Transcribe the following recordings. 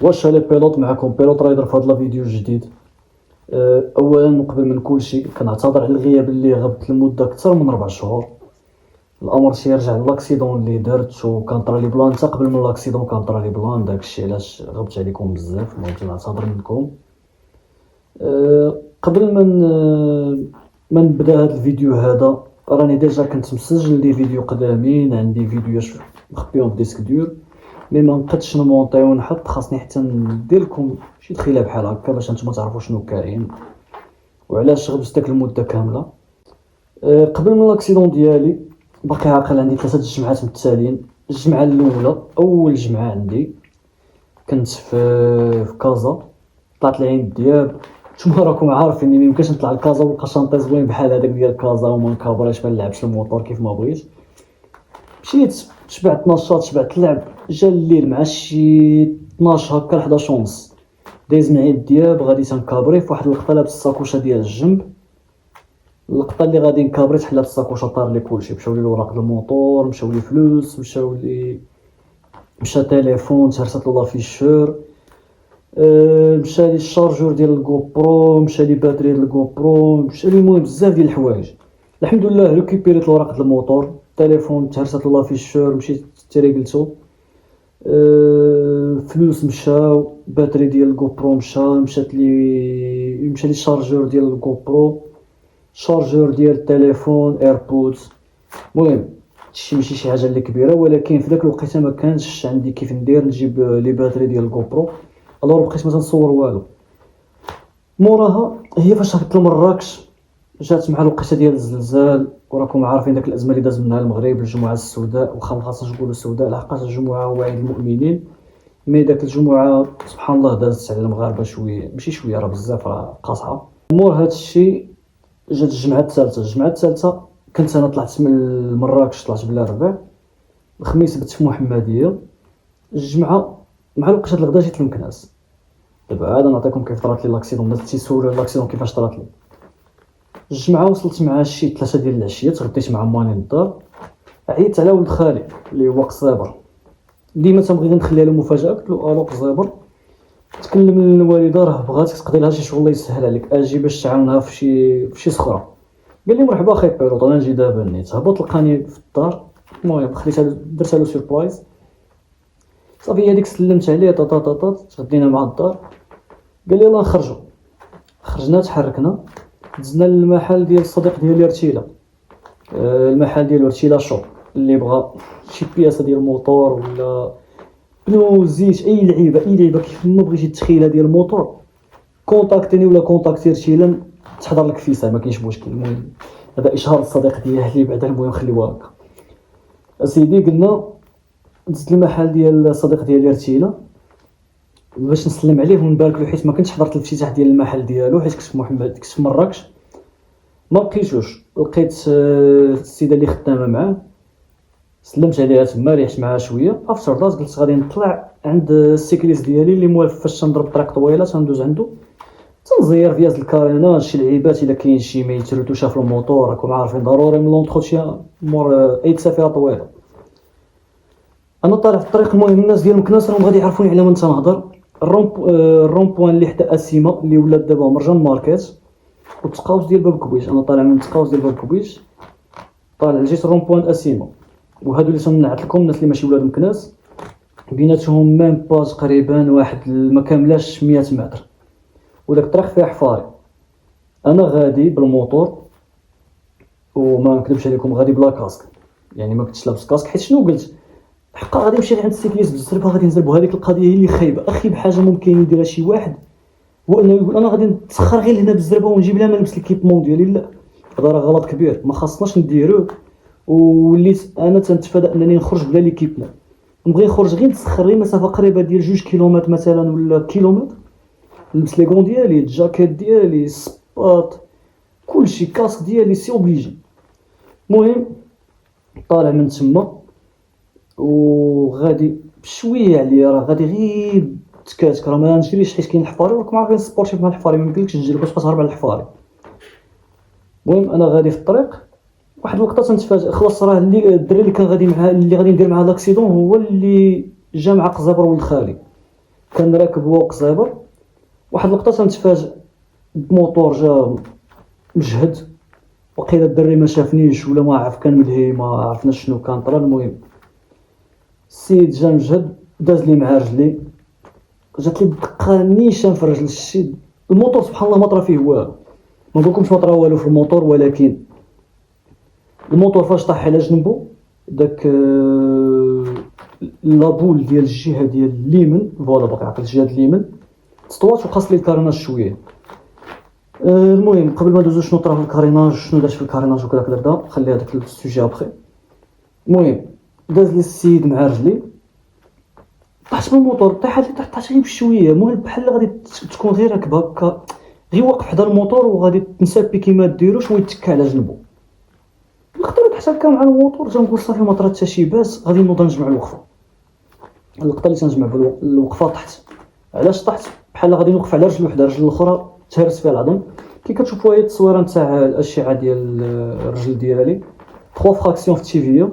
واش لي بيلوت معكم بيلوت رايدر في هذا الفيديو الجديد. اولا قبل من كل شيء كنعتذر على الغياب اللي غبت لمده اكثر من 4 شهور. الامر تيرجع لاكسيدون اللي درت وكان طرا لي بلان حتى قبل من لاكسيدون كان طرا لي بلان، داكشي علاش غبت عليكم بزاف. المهم كنعتذر منكم. قبل ما نبدا هذا الفيديو هذا راني ديجا كنت مسجل دي فيديو قدامين، عندي فيديوهات مخبيهم في ديسك دور مي ما نقدش نمونطي ونحط، خاصني حتى ندير لكم شي تخيله بحال هكا باش نتوما تعرفوا شنو كاين وعلاش غبت داك المده كامله. قبل من لاكسيدون ديالي باقي عاقل عندي 3 جمعات متتاليين. الجمعه الاولى اول جمعه عندي كنت في كازا، طلعت لعين دياب. نتوما راكم عارفين ما يمكنش نطلع لكازا ونبقى شانطي زوين بحال هذاك ديال كازا وما نكابريش ما نلعبش الموطور كيف ما بغيت. مشيت شبعت نشاط شبعت لعب، جا الليل مع شي 12 هكا 11 ونص دايز من عيد دياب غادي تنكابري في واحد اللقطه لابس الساكوشه ديال الجنب. اللقطه اللي غادي نكابري تحلات الساكوشه طار لي كلشي، مشاو لي الوراق ديال الموطور، مشاو لي فلوس، مشى تليفون تهرست له لافيشور، مشى لي الشارجور ديال الجوبرو، مشى لي باتري ديال الجوبرو، مشى لي المهم بزاف ديال الحوايج. الحمد لله ريكوبيريت الوراق ديال الموطور، التليفون تهرست له لافيشور مشيت تريقلتو، فلوس مشاو، باتري ديال الجوبرو مشى لي الشارجور ديال الجوبرو، شارجور ديال التليفون، ايربودز. المهم هادشي ماشي شي حاجه اللي كبيره، ولكن في داك الوقيته ما كانش عندي كيف ندير نجيب لي باتري ديال الجوبرو، الوغ بقيت ما تنصور والو. موراها هي فاش هبطت لمراكش جات مع الوقيته ديال الزلزال، وراكم عارفين داك الازمه اللي داز منها المغرب، الجمعه السوداء، وخا ما خاصناش نقولوا السوداء لحقاش الجمعه هو عيد المؤمنين، مي داك الجمعه سبحان الله دازت على المغاربه شويه ماشي شويه راه بزاف راه قاصحه. مور هذا الشيء جات الجمعه الثالثه كنت انا طلعت من مراكش، طلعت بالاربعاء، الخميس بت في محمديه، الجمعه مع الوقت الغدا جيت لمكناس. دابا عاد نعطيكم كيف طرات لي لاكسيدون، الناس تيسولوا لاكسيدون كيفاش طرات لي. الجمعه وصلت مع شي 3 ديال العشيه، تغديت مع ماني للدار، عيطت على ولد خالي اللي هو قصيبر، ديما تنبغي نخليها له مفاجاه، قلت له الو قصيبر، تكلم الوالده راه بغاتك تقضي لها شي شغل الله يسهل عليك، اجي باش تعاونها في شي سخره. قال لي مرحبا اخي بيروط انا نجي دابا نيت. هبط لقاني في الدار، المهم خليتها درتها له سيربرايز صافي. هذيك سلمت عليه تغدينا مع الدار، قال لي يلاه نخرجوا. خرجنا تحركنا دزنا للمحل ديال الصديق ديالي رتيله، المحل ديال رتيله شوب، اللي بغى شي بياسه ديال الموطور ولا بنو زيت اي لعيبه كيف ما بغيتي تخيلها ديال الموطور كونتاكتيني ولا كونتاكتي رتيله تحضر لك فيسا ما كاينش مشكل. المهم هذا اشهار الصديق ديالي بعدا، المهم خليوها هكا. اسيدي قلنا دزت المحل ديال الصديق ديالي رتيله باش نسلم عليه ونبارك له، حيت ما كنتش حضرت الافتتاح ديال المحل ديالو حيت كنت في كنت في مراكش. ما لقيتوش، لقيت السيده اللي خدامه معاه، سلمت عليها تما، ريحت معها شويه. افتر داز قلت غادي نطلع عند السيكليس ديالي اللي موالف فاش تنضرب طريق طويله تندوز عنده تنزير فياز الكاريناج شي لعيبات، الا كاين شي ما يترتوش في الموطور راكم عارفين ضروري من لونطروتيان مور اي تسافيره طويله. انا طالع في الطريق، المهم الناس ديال مكناس راهم غادي يعرفوني على من تنهضر. الرومبوان اللي حدا اسيما اللي ولات دابا مرجان ماركت والتقاوس ديال باب كبيش، انا طالع من التقاوس ديال باب كبيش طالع لجيت الرومبوان اسيما. وهادو اللي تنعت لكم الناس اللي ماشي ولاد مكناس بيناتهم ميم با تقريبا واحد ما كاملاش 100 متر، وداك الطريق فيها حفاري. انا غادي بالموطور وما نكذبش عليكم غادي بلا كاسك، يعني ما كنتش لابس كاسك حيت شنو قلت حقا غادي نمشي عند السيكليست بالزربه غادي نزرب. وهذيك القضيه هي اللي خايبه. اخي بحاجه ممكن يديرها شي واحد هو انه يقول انا غادي نتسخر غير هنا بالزربه ونجيب لها ما نلبس الكيبمون ديالي، لا هذا راه غلط كبير ما خاصناش نديروه. وليت انا تنتفادى انني نخرج بلا ليكيبمون، نبغي نخرج غير نتسخر غير مسافه قريبه ديال 2 كيلومتر مثلا ولا كيلومتر، نلبس لي غون ديالي الجاكيت ديالي السباط كلشي كاسك ديالي سي اوبليجي. المهم طالع من تما وغادي بشويه عليا، راه غادي غير تكاتك، راه ما نجريش حيت كاين الحفاري راكم عارفين سبورتيف مع الحفاري ما يمكنلكش تجري باش تهرب على الحفاري. المهم انا غادي في الطريق واحد الوقيته تنتفاجئ خلاص راه اللي الدري اللي كان غادي معاه اللي غادي ندير معاه لاكسيدون هو اللي جا مع قزابر ولد خالي. كان راكب هو وقزابر، واحد الوقيته تنتفاجئ بموطور جا مجهد، وقيلا الدري ما شافنيش ولا ما عرف، كان ملهي ما عرفناش شنو كان طرا. المهم السيد جا مجهد داز لي مع رجلي، جات لي دقه نيشان في الرجل. الشي الموطور سبحان الله ما طرا فيه والو، ما نقولكمش ما طرا والو في الموطور، ولكن الموطور فاش طاح على جنبو داك لابول ديال الجهه ديال اليمين فوالا باقي عقل الجهه اليمين تطوات وقاص لي الكارناج شويه. المهم قبل ما ندوزو شنو طرا في الكاريناج شنو داز في الكاريناج وكذا كذا خلي هذاك السوجي ابخي. المهم داز لي السيد مع رجلي، طاحت من الموطور، طاحت غير بشويه. المهم بحال غادي تكون غير راكب هكا غير واقف حدا الموطور وغادي تنسابي كيما ديروش ويتكى على جنبو. نقدر حتى هكا مع الموطور تنقول صافي ما طرات حتى شي باس، غادي نوض نجمع الوقفه. اللقطه اللي تنجمع بالوقفه طحت. علاش طحت؟ بحال غادي نوقف على رجل وحده، الرجل الاخرى تهرس فيها العظم. كي كتشوفوا هي التصويره نتاع الاشعه ديال الرجل ديالي 3 فراكسيون في التيفيه،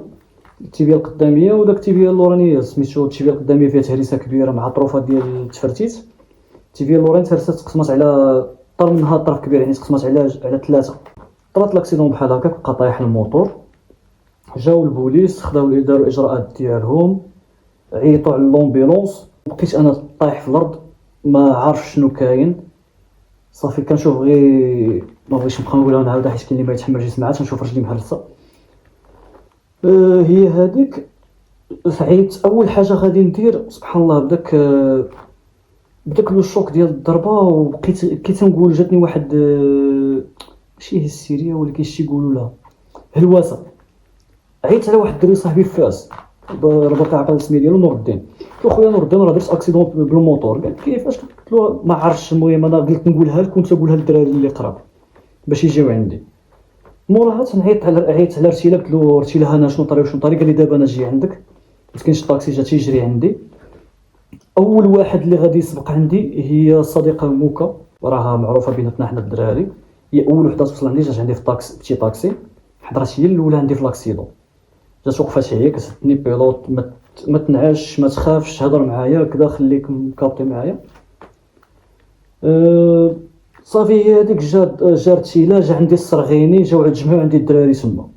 التيبيا القداميه وداك التيبيا اللورانيه سميتو التيبيا القداميه فيها تهريسه كبيره مع طروفه ديال التفرتيت. التيبيا اللورانيه تهرست تقسمات على طرف منها طرف كبير، يعني تقسمات على 3. طرات لاكسيدون بحال هكا، بقى طايح الموطور. جاو البوليس خداو داروا الاجراءات ديالهم، عيطوا على لومبيلونس. بقيت انا طايح في الارض ما عارف شنو كاين. صافي كنشوف غير ما بغيتش نبقى نقولها نعاودها حيت كاين اللي ما يتحملش يسمعها. تنشوف رجلي مهرسه. هي هذيك عيط. اول حاجه غادي ندير سبحان الله بداك لو شوك ديال الضربه، وبقيت كي تنقول جاتني واحد ماشي هستيريا ولكن شي يقولوا لها هلوسه. عيطت على واحد الدري صاحبي في فاس ربط عقل السميه ديالو نور الدين. قلت له خويا نور الدين راه درت اكسيدون بالموطور. قال كيفاش؟ قلت له ما عرفتش. المهم انا قلت نقولها لك كنت نقولها للدراري اللي قراب باش يجيو عندي. موراها تنعيط على رتيله. قلت له رتيله انا شنو طري وشنو طري؟ قال لي دابا انا جاي عندك، ما كاينش طاكسي جا تيجري عندي. اول واحد اللي غادي يسبق عندي هي الصديقه موكا، راها معروفه بيناتنا حنا الدراري. هي اول وحده توصل عندي، جات عندي في الطاكسي بشي طاكسي، حضرت هي الاولى عندي في لاكسيدون. جات وقفات هي كتهدني بيلوط ما تنعش ما تخافش هضر معايا كذا خليك مكابطي معايا. صافي هي هذيك جارتي لا جا عندي الصرغيني، جاو جمعوا عندي الدراري تما.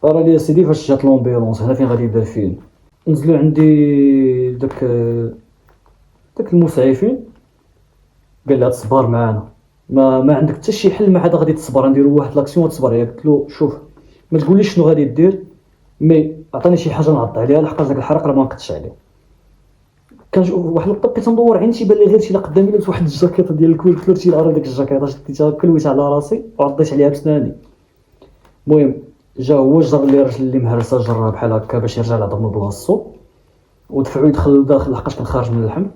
راه لي سيدي فاش جات لومبيلونس هنا فين غادي يبدا الفيلم، نزلوا عندي داك المسعفين. قال لي تصبر معانا، ما عندك حتى شي حل، ما عاد غادي تصبر نديروا واحد لاكسيون وتصبر. قلت له شوف ما تقوليش شنو غادي دير، مي عطاني شي حاجه نعض عليها لحقاش داك الحرق راه ما نقدش عليه. كنشوف واحد اللقطه بقيت ندور عين تيبان لي غير شي لا قدامي لابس واحد الجاكيطه ديال الكوير. قلت له شي راه ديك الجاكيطه شديتها كلويتها على راسي وعضيت عليها بسناني. المهم جا هو جر لي رجل اللي مهرسه جرها بحال هكا باش يرجع العظم لبلاصتو، ودفعو يدخل لداخل لحقاش كان خارج من اللحم.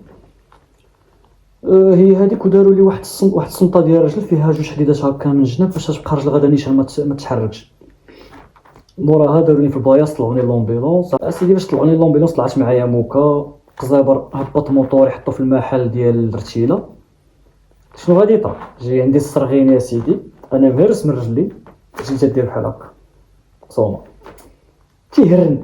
هي هذيك وداروا لي واحد الصنطه ديال الرجل فيها 2 حديدات هكا من الجناب باش تبقى رجل غدا نيشان ما تحركش. موراها داروني في الباياس طلعوني لومبيلونس. اسيدي باش طلعوني لومبيلونس طلعت معايا موكا قزابر هبط موطور يحطو في المحل ديال الرتيله. شنو غادي يطرا؟ جاي عندي الصرغين يا سيدي، انا مهرس من رجلي جيت ندير بحال هكا صومه تيهرني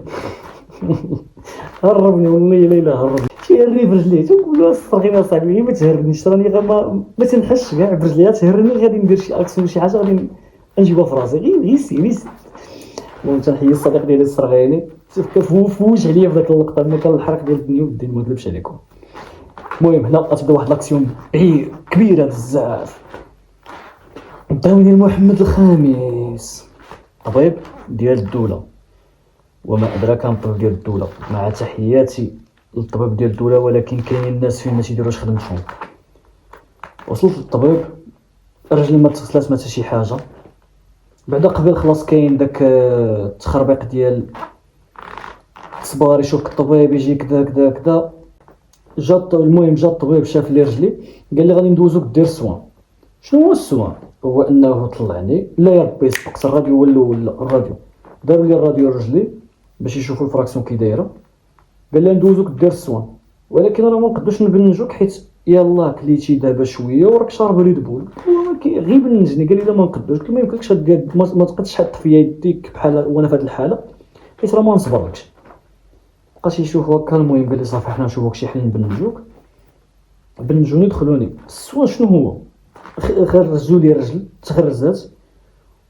هربني والله الا هربني تيهرني برجليه. تنقول له الصرغين يا صاحبي ما تهرنيش راني غير ما تنحش كاع برجليها تهرني غادي ندير شي اكسيون شي حاجه غادي نجيبها في راسي غير سيري. المهم تنحيي الصديق ديالي الصرغيني كفوج عليا في ذاك اللقطه ما كان الحرق ديال الدنيا والدين ما نكذبش عليكم. المهم هنا غتبدا واحد لاكسيون كبيره بزاف. داوني محمد الخامس طبيب ديال الدوله، وما ادراك عن الطبيب ديال الدوله، مع تحياتي للطبيب ديال الدوله، ولكن كاينين الناس فين ما تيديروش خدمتهم. وصلت للطبيب الرجل ما تغسلات ما حتى شي حاجه. بعدا قبل خلاص كاين داك التخربيق ديال صبار يشوفك الطبيب يجي كذا كذا كذا. المهم جا الطبيب شاف لي رجلي قال لي غادي ندوزوك دير السوان. شنو هو السوان؟ هو انه طلعني لا يا ربي سبقت الراديو ولا الراديو داروا لي الراديو رجلي باش يشوفوا الفراكسيون كي دايره. قال لي ندوزوك دير السوان، ولكن راه ما نقدوش نبنجوك حيت يلا كليتي دابا شويه وراك شارب ريد بول، غير بنجني قال لي لا ما نقدرش، قلت له ما يمكنكش دير، ما تقدش تحط فيا يديك بحال وانا في هذه الحاله، حيت راه ما نصبركش. بقى يشوف هكا، المهم قال لي صافي حنا نشوفوك شي حل نبنجوك. بنجوني دخلوني السوا شنو هو، خرجوا لي الرجل تخرزات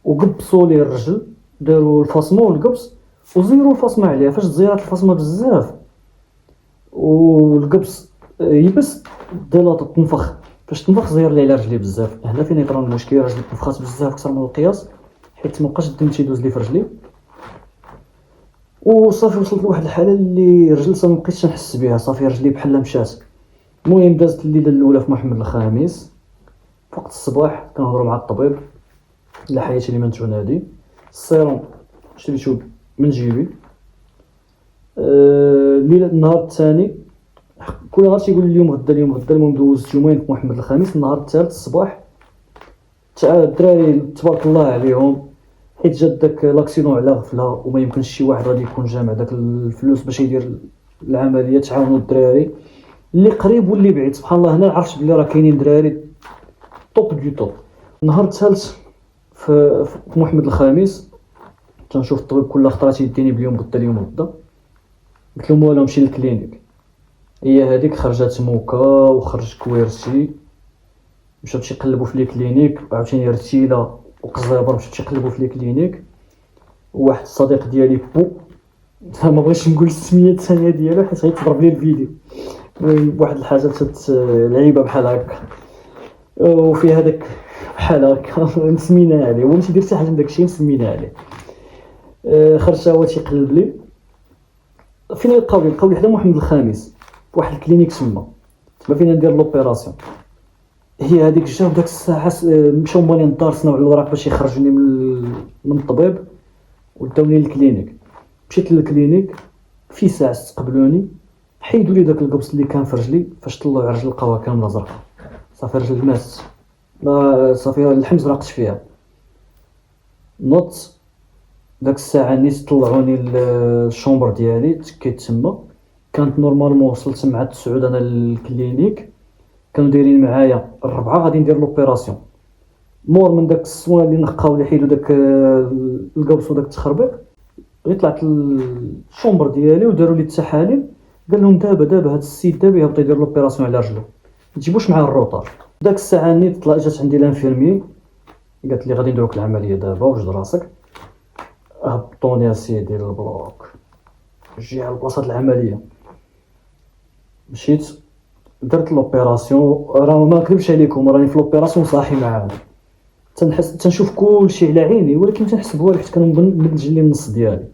وقبصوا لي الرجل، داروا الفاصمه والقبص وزيروا الفاصمه عليها. فاش تزيرات الفاصمه بزاف والقبص يبس ديلاطو تنفخ، فاش تنفخ زير لي على رجلي بزاف. هنا فين يطرا المشكل، رجلي تنفخات بزاف اكثر من القياس، حيت مابقاش الدم تيدوز لي في رجلي. وصافي وصلت لواحد الحاله اللي رجلي ما بقيتش نحس بها، صافي رجلي بحال مشات. المهم دازت الليله الاولى في محمد الخامس، وقت الصباح كنهضروا مع الطبيب، لا حياتي لمن تنادي. السيروم شريتو من جيبي. الليله النهار الثاني كل نهار تيقول لي اليوم غدا اليوم غدا. المهم دوزت يومين في محمد الخامس. النهار الثالث الصباح الدراري تبارك الله عليهم، حيت جات داك لاكسيدون على غفله وما يمكنش شي واحد غادي يكون جامع داك الفلوس باش يدير العمليه. تعاونوا الدراري اللي قريب واللي بعيد، سبحان الله. هنا عرفت بلي راه كاينين دراري طوب دو طوب. النهار الثالث في محمد الخامس تنشوف الطبيب كل خطره تيديني باليوم غدا اليوم غدا. قلت لهم ولا نمشي للكلينيك. هي هذيك خرجت موكا وخرج كويرسي، مشاو تيقلبوا في لي كلينيك، عاوتاني رتيله وقزابر مشاو تيقلبوا في لي كلينيك. وواحد الصديق ديالي بو، ما بغيتش نقول السميه الثانيه ديالو حيت غيتضرب لي الفيديو، واحد الحاجه لعيبه بحال هكا وفي هذاك بحال هكا مسمينا عليه، هو ماشي دير حتى حاجه من داكشي مسمينا عليه. خرج هو تيقلب لي. فين لقاو لي حدا محمد الخامس واحد الكلينيك تما فين ندير لوبيراسيون. هي هذيك جاو داك الساعه مشاو مالين الدار صنعوا الوراق باش يخرجوني من الطبيب وداوني للكلينيك. مشيت للكلينيك في ساعه استقبلوني، حيدوا لي داك القبص اللي كان في رجلي. فاش طلعوا على رجل لقاوها كامله زرقاء، صافي رجل ماس، لا صافي الحمز راقش فيها. نوضت داك الساعه نيت طلعوني للشومبر ديالي، تكيت تما. كانت نورمالمون وصلت مع 9 انا للكلينيك، كانوا دايرين معايا 4 غادي ندير لوبيراسيون. مور من داك السوان اللي نقاو لي حيدوا داك القبص وداك التخربيق، غير طلعت للشومبر ديالي وداروا لي التحاليل. قال لهم دابا هاد السيد دابا يهبط يدير لوبيراسيون على رجلو، ما تجيبوش معاه الروطار. داك الساعه نيت جات عندي لانفيرمي، قالت لي غادي نديروك العمليه دابا وجد راسك. هبطوني اسيدي للبلوك، جي على بلاصه العمليه. مشيت درت لوبيراسيون. راه ما نكذبش عليكم، راني في لوبيراسيون صاحي معاهم، تنشوف كلشي على عيني، ولكن تنحس بوالو حيت كنبنج لي النص ديالي.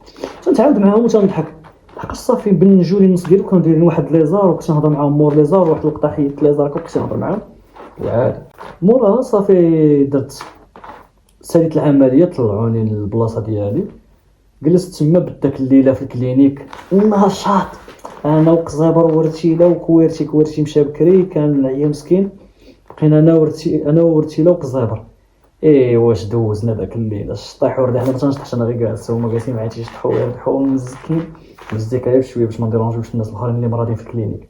تنتعاود معاهم وتنضحك لحقاش صافي بنجوا لي النص ديالي. كانوا دايرين واحد ليزار وكنت نهضر معاهم مور ليزار، واحد الوقت حيدت ليزار كنت نهضر معاهم وعادي. موراها صافي درت ساليت العمليه، طلعوني للبلاصه ديالي. جلست تما بداك الليله في الكلينيك نشاط، انا وقزابر ورتيله وكويرتي مشى بكري، كان العيا مسكين. بقينا انا ورتيله وقزابر. واش دوزنا داك الليل الشطيح ورد. حنا ما تنشطحش، انا غير جالس، هما جالسين معايا تيشطحوا ويربحوا مزكين مزيك غير بشويه باش ما نديرونجوش الناس الاخرين اللي مرادين في الكلينيك.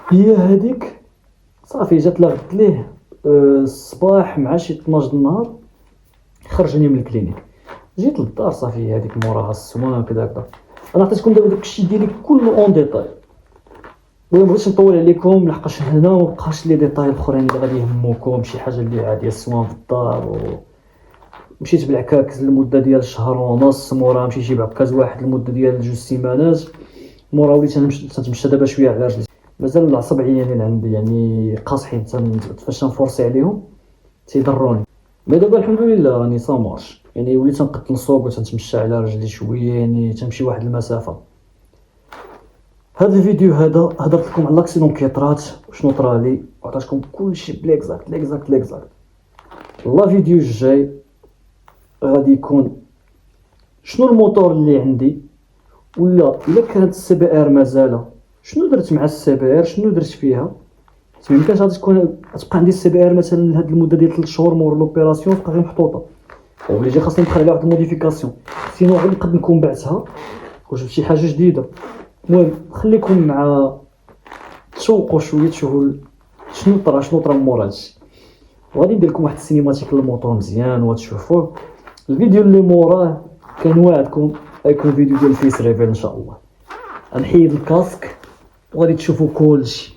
هي هذيك صافي جات لغد ليه الصباح مع شي 12 النهار خرجني من الكلينيك. جيت للدار صافي هذيك موراها السوان كذا. انا عطيتكم دابا داكشي ديالي كله اون ديتاي، ما بغيتش نطول عليكم لحقاش هنا ما بقاش لي ديتاي الاخرين اللي غادي يهموكم، شي حاجه اللي عاديه السوان في الدار. مشيت بالعكاكز لمده ديال شهر ونص، مورا مشيت جيب عكاز واحد لمده ديال 2 سيمانات، مورا وليت تنمشى دابا شويه على رجلي. مازال العصب عيانين عندي يعني قاصحين، فاش نفورسي عليهم تيضروني. مي دابا الحمد لله راني صامارش، يعني وليت نقد نسوق وتنتمشى على رجلي شويه، يعني تنمشي واحد المسافه. هذا الفيديو هذا هضرت لكم على لاكسيدون كيطرات وشنو طرالي، وعطيتكم كلشي بليكزاكت. الله فيديو الجاي غادي يكون شنو الموتور اللي عندي، ولا الا كانت السي بي ار مازال شنو درت مع السي بي ار، شنو درت فيها. ميمكنش غادي تبقى عندي السي بي ار مثلا لهاد المده ديال 3 شهور مور لوبيراسيون تبقى غير محطوطه، ولا جا خاصني ندخل عليها واحد الموديفيكاسيون، سينو غادي نقد نكون بعتها وجبت شي حاجه جديده. المهم خليكم مع تشوقوا شويه تشوفوا شنو طرا مور هادشي. وغادي ندير لكم واحد السينيماتيك للموطور مزيان وتشوفوه. الفيديو اللي موراه كنوعدكم غيكون فيديو ديال الفيس ريفيل ان شاء الله. غنحيد الكاسك وغادي تشوفوا كلشي.